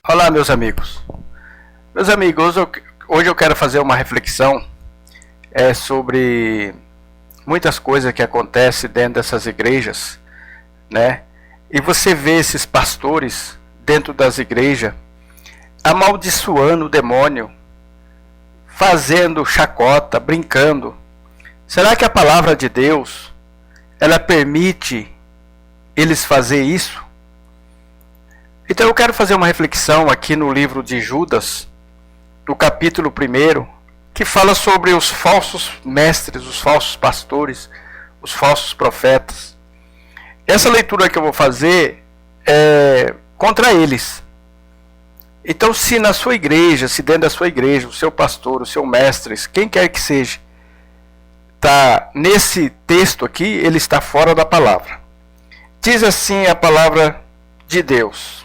Olá, meus amigos. Meus amigos, hoje eu quero fazer uma reflexão sobre muitas coisas que acontecem dentro dessas igrejas, né? E você vê esses pastores dentro das igrejas amaldiçoando o demônio, fazendo chacota, brincando. Será que a palavra de Deus, ela permite eles fazer isso? Então eu quero fazer uma reflexão aqui no livro de Judas, no capítulo 1, que fala sobre os falsos mestres, os falsos pastores, os falsos profetas. Essa leitura que eu vou fazer é contra eles. Então, se na sua igreja, se dentro da sua igreja, o seu pastor, o seu mestre, quem quer que seja, está nesse texto aqui, ele está fora da palavra. Diz assim a palavra de Deus.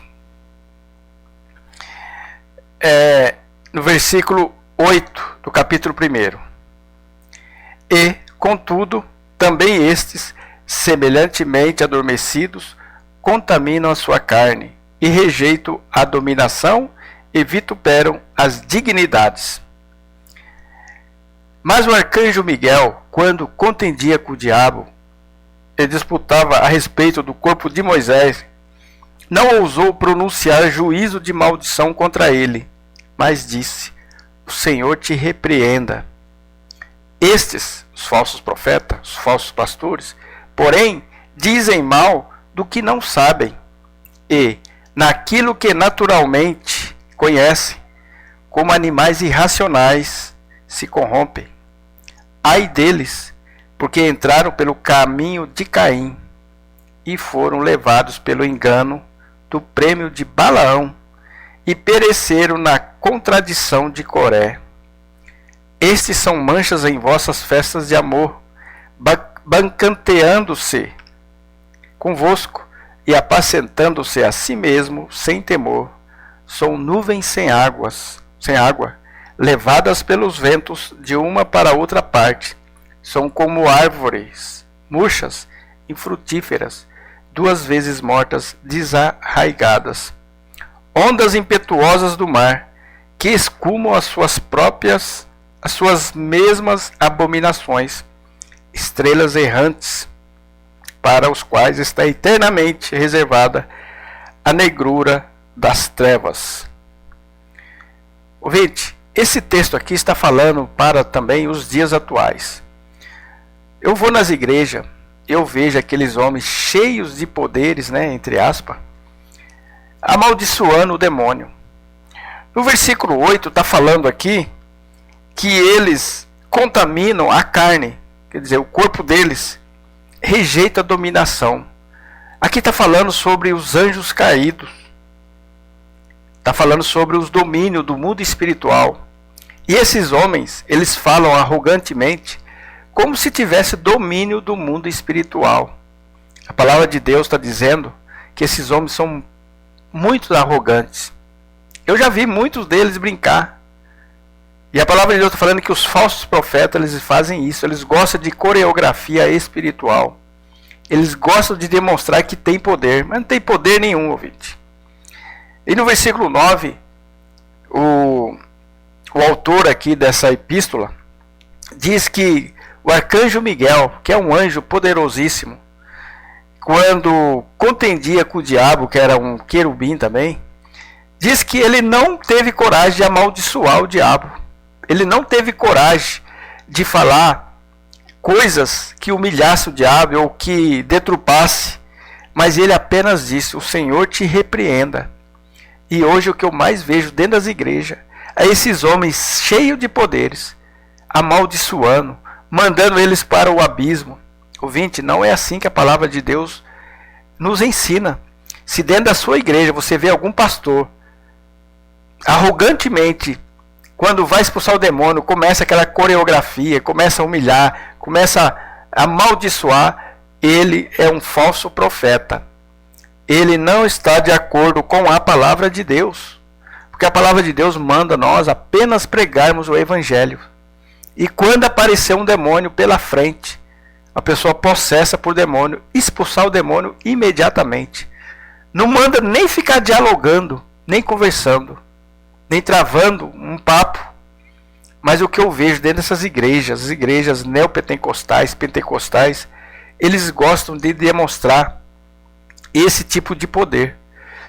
No versículo 8 do capítulo 1. E, contudo, também estes, semelhantemente adormecidos, contaminam a sua carne, e rejeitam a dominação e vituperam as dignidades. Mas o arcanjo Miguel, quando contendia com o diabo e disputava a respeito do corpo de Moisés, não ousou pronunciar juízo de maldição contra ele, mas disse: o Senhor te repreenda. Estes, os falsos profetas, os falsos pastores, porém, dizem mal do que não sabem, e, naquilo que naturalmente conhecem, como animais irracionais, se corrompem. Ai deles, porque entraram pelo caminho de Caim, e foram levados pelo engano do prêmio de Balaão, e pereceram na contradição de Coré. Estes são manchas em vossas festas de amor, bancanteando-se convosco, e apacentando-se a si mesmo sem temor. São nuvens sem água, levadas pelos ventos de uma para outra parte. São como árvores murchas, infrutíferas, 2 vezes mortas, desarraigadas. Ondas impetuosas do mar, que escumam as suas mesmas abominações. Estrelas errantes, para os quais está eternamente reservada a negrura das trevas. Ouvinte, esse texto aqui está falando para também os dias atuais. Eu vou nas igrejas, eu vejo aqueles homens cheios de poderes, né, entre aspas, amaldiçoando o demônio. No versículo 8 está falando aqui que eles contaminam a carne, quer dizer, o corpo deles rejeita a dominação. Aqui está falando sobre os anjos caídos, está falando sobre os domínios do mundo espiritual. E esses homens, eles falam arrogantemente, como se tivesse domínio do mundo espiritual. A palavra de Deus está dizendo que esses homens são muito arrogantes. Eu já vi muitos deles brincar. E a palavra de Deus está falando que os falsos profetas, eles fazem isso. Eles gostam de coreografia espiritual. Eles gostam de demonstrar que tem poder, mas não tem poder nenhum, ouvinte. E no versículo 9, o autor aqui dessa epístola diz que o arcanjo Miguel, que é um anjo poderosíssimo, quando contendia com o diabo, que era um querubim também, diz que ele não teve coragem de amaldiçoar o diabo. Ele não teve coragem de falar coisas que humilhasse o diabo ou que deturpasse, mas ele apenas disse: o Senhor te repreenda. E hoje o que eu mais vejo dentro das igrejas é esses homens cheios de poderes, amaldiçoando, mandando eles para o abismo. Ouvinte, não é assim que a palavra de Deus nos ensina. Se dentro da sua igreja você vê algum pastor arrogantemente, quando vai expulsar o demônio, começa aquela coreografia, começa a humilhar, começa a amaldiçoar, ele é um falso profeta. Ele não está de acordo com a palavra de Deus. Porque a palavra de Deus manda nós apenas pregarmos o evangelho. E quando aparecer um demônio pela frente, a pessoa possessa por demônio, expulsar o demônio imediatamente. Não manda nem ficar dialogando. nem conversando, nem travando um papo. Mas o que eu vejo dentro dessas igrejas, as igrejas neopentecostais, pentecostais, eles gostam de demonstrar esse tipo de poder.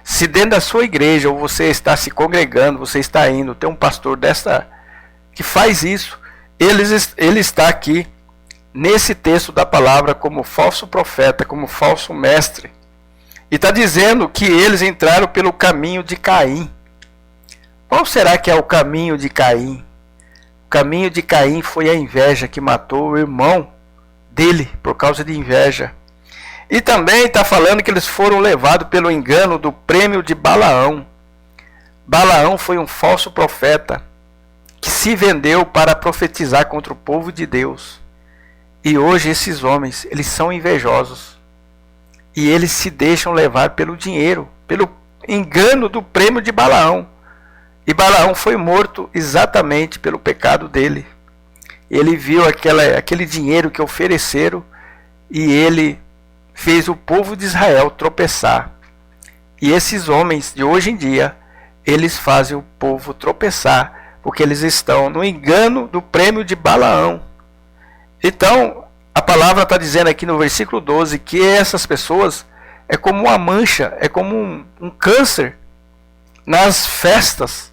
Se dentro da sua igreja, ou você está se congregando, você está indo, tem um pastor dessa que faz isso, ele está aqui nesse texto da palavra como falso profeta, como falso mestre. E está dizendo que eles entraram pelo caminho de Caim. Qual será que é o caminho de Caim? O caminho de Caim foi a inveja que matou o irmão dele por causa de inveja. E também está falando que eles foram levados pelo engano do prêmio de Balaão. Balaão foi um falso profeta que se vendeu para profetizar contra o povo de Deus. E hoje esses homens, eles são invejosos. E eles se deixam levar pelo dinheiro, pelo engano do prêmio de Balaão. E Balaão foi morto exatamente pelo pecado dele. Ele viu aquele dinheiro que ofereceram e ele fez o povo de Israel tropeçar. E esses homens de hoje em dia, eles fazem o povo tropeçar, porque eles estão no engano do prêmio de Balaão. Então, a palavra está dizendo aqui no versículo 12 que essas pessoas é como uma mancha, é como um câncer nas festas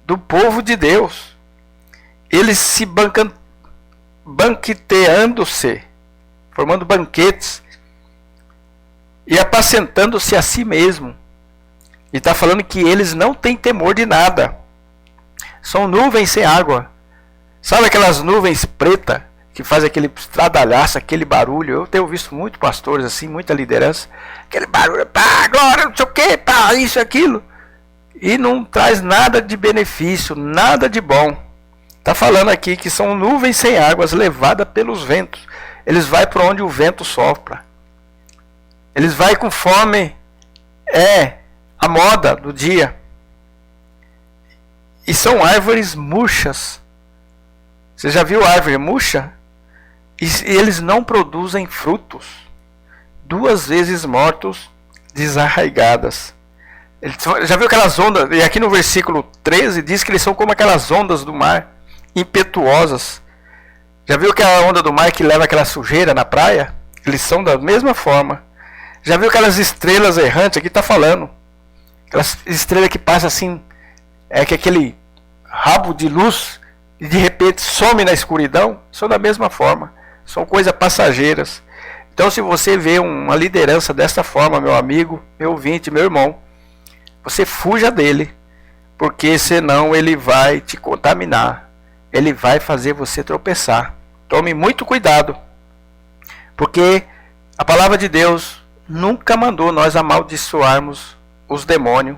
do povo de Deus. Eles se banqueteando-se, formando banquetes e apacentando-se a si mesmo. E está falando que eles não têm temor de nada. São nuvens sem água. Sabe aquelas nuvens pretas que faz aquele estradalhaço, aquele barulho? Eu tenho visto muitos pastores assim, muita liderança. Aquele barulho, pá, agora não sei o que, pá, isso, aquilo. E não traz nada de benefício, nada de bom. Está falando aqui que são nuvens sem águas levadas pelos ventos. Eles vão para onde o vento sopra. Eles vão conforme é a moda do dia. E são árvores murchas. Você já viu árvore murcha? E eles não produzem frutos. 2 vezes mortos, desarraigadas. Já viu aquelas ondas? E aqui no versículo 13 diz que eles são como aquelas ondas do mar, impetuosas. Já viu aquela onda do mar que leva aquela sujeira na praia? Eles são da mesma forma. Já viu aquelas estrelas errantes? Aqui está falando. Aquelas estrelas que passam assim, que aquele rabo de luz e de repente some na escuridão. São da mesma forma. São coisas passageiras. Então, se você vê uma liderança desta forma, meu amigo, meu ouvinte, meu irmão, você fuja dele, porque senão ele vai te contaminar. Ele vai fazer você tropeçar. Tome muito cuidado, porque a palavra de Deus nunca mandou nós amaldiçoarmos os demônios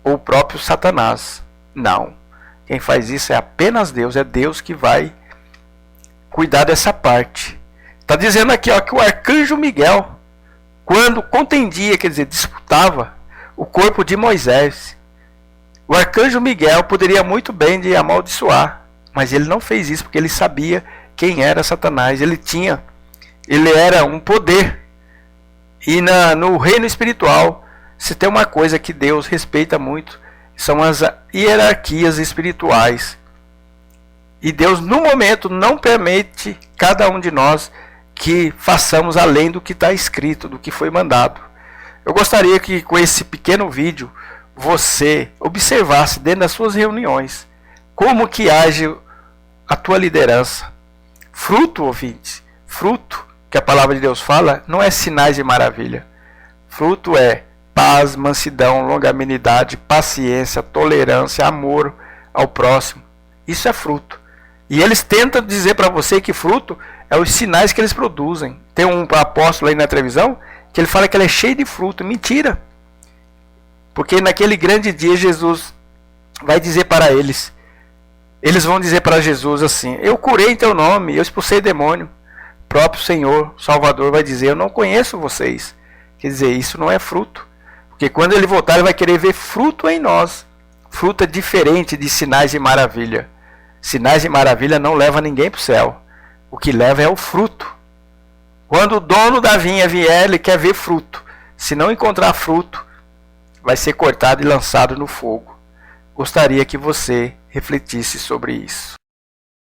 ou o próprio Satanás. Não. Quem faz isso é apenas Deus. É Deus que vai cuidar dessa parte. Está dizendo aqui, ó, que o arcanjo Miguel, quando contendia, quer dizer, disputava o corpo de Moisés, o arcanjo Miguel poderia muito bem de amaldiçoar, mas ele não fez isso porque ele sabia quem era Satanás. Ele era um poder. E no reino espiritual, se tem uma coisa que Deus respeita muito, são as hierarquias espirituais. E Deus, no momento, não permite cada um de nós que façamos além do que está escrito, do que foi mandado. Eu gostaria que com esse pequeno vídeo você observasse dentro das suas reuniões como que age a tua liderança. Fruto, ouvinte, fruto que a palavra de Deus fala não é sinais de maravilha. Fruto é paz, mansidão, longanimidade, paciência, tolerância, amor ao próximo. Isso é fruto. E eles tentam dizer para você que fruto é os sinais que eles produzem. Tem um apóstolo aí na televisão que ele fala que ele é cheio de fruto. Mentira! Porque naquele grande dia Jesus vai dizer para eles, eles vão dizer para Jesus assim: eu curei em teu nome, eu expulsei demônio. O próprio Senhor, Salvador, vai dizer: eu não conheço vocês. Quer dizer, isso não é fruto. Porque quando ele voltar, ele vai querer ver fruto em nós. Fruto é diferente de sinais de maravilha. Sinais de maravilha não leva ninguém para o céu. O que leva é o fruto. Quando o dono da vinha vier, ele quer ver fruto. Se não encontrar fruto, vai ser cortado e lançado no fogo. Gostaria que você refletisse sobre isso.